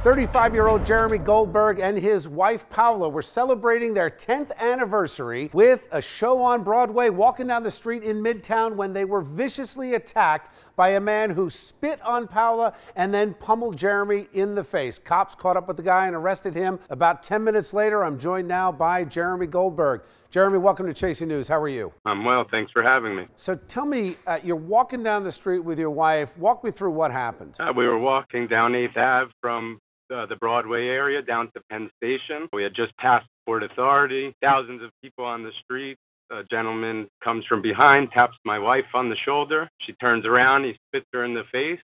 35-year-old Jeremy Goldberg and his wife Paula were celebrating their 10th anniversary with a show on Broadway, walking down the street in Midtown when they were viciously attacked by a man who spit on Paula and then pummeled Jeremy in the face. Cops caught up with the guy and arrested him. About 10 minutes later, I'm joined now by Jeremy Goldberg. Jeremy, welcome to Chasing News. How are you? I'm well. Thanks for having me. So tell me, you're walking down the street with your wife. Walk me through what happened. We were walking down 8th Ave from the Broadway area down to Penn Station. We had just passed Port Authority, thousands of people on the street. A gentleman comes from behind, taps my wife on the shoulder. She turns around, he spits her in the face,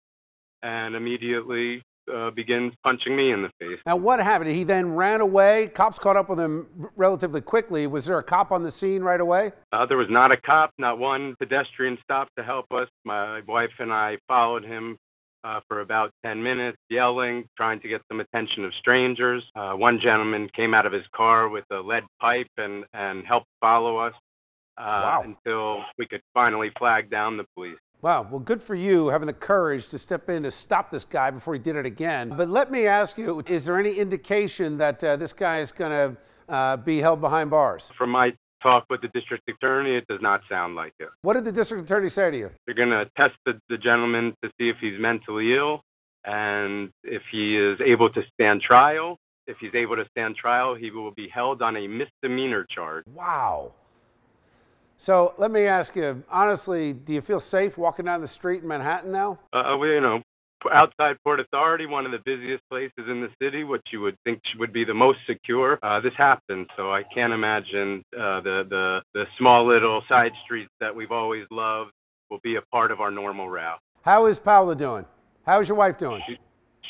and immediately begins punching me in the face. Now, what happened? He then ran away. Cops caught up with him relatively quickly. Was there a cop on the scene right away? There was not a cop, not one pedestrian stopped to help us. My wife and I followed him for about 10 minutes, yelling, trying to get some attention of strangers. One gentleman came out of his car with a lead pipe and helped follow us until we could finally flag down the police. Wow, well, good for you having the courage to step in to stop this guy before he did it again. But let me ask you, is there any indication that this guy is going to be held behind bars? From my talk with the district attorney, it does not sound like it. What did the district attorney say to you? They're going to test the gentleman to see if he's mentally ill and if he is able to stand trial. If he's able to stand trial, he will be held on a misdemeanor charge. Wow. So let me ask you, honestly, do you feel safe walking down the street in Manhattan now? Outside Port Authority, one of the busiest places in the city, which you would think would be the most secure, this happened. So I can't imagine the small little side streets that we've always loved will be a part of our normal route. How is Paula doing? How is your wife doing?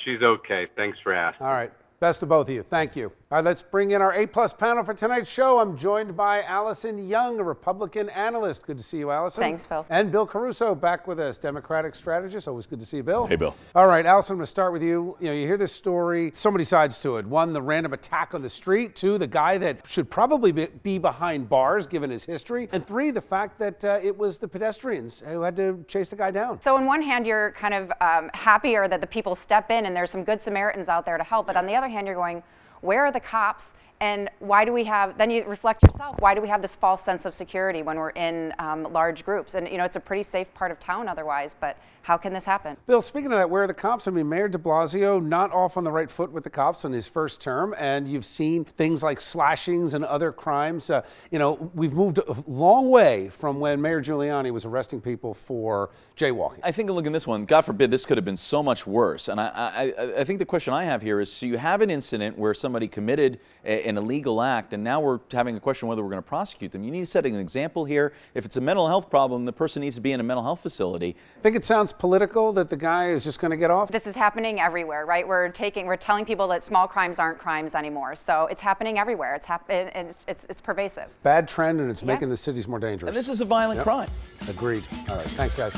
She's okay. Thanks for asking. All right. Best of both of you. Thank you. All right, let's bring in our A-plus panel for tonight's show. I'm joined by Allison Young, a Republican analyst. Good to see you, Allison. Thanks, Bill. And Bill Caruso back with us, Democratic strategist. Always good to see you, Bill. Hey, Bill. All right, Allison, I'm going to start with you. You hear this story, so many sides to it. One, the random attack on the street. Two, the guy that should probably be behind bars, given his history. And three, the fact that it was the pedestrians who had to chase the guy down. So on one hand, you're kind of happier that the people step in and there's some good Samaritans out there to help. But on the other hand, you're going, where are the cops? And why do we have, then you reflect yourself, why do we have this false sense of security when we're in large groups? And, it's a pretty safe part of town otherwise, but how can this happen? Bill, speaking of that, where are the cops? I mean, Mayor de Blasio not off on the right foot with the cops on his first term, and you've seen things like slashings and other crimes. We've moved a long way from when Mayor Giuliani was arresting people for jaywalking. I think, look at this one, God forbid, this could have been so much worse. And I think the question I have here is, so you have an incident where somebody committed an illegal act, and now we're having a question whether we're going to prosecute them. You need to set an example here. If it's a mental health problem, the person needs to be in a mental health facility. I think it sounds political that the guy is just going to get off. This is happening everywhere, right? We're telling people that small crimes aren't crimes anymore. So it's happening everywhere. It's pervasive. Bad trend, and it's making the cities more dangerous. And this is a violent crime. Agreed. All right. Thanks, guys.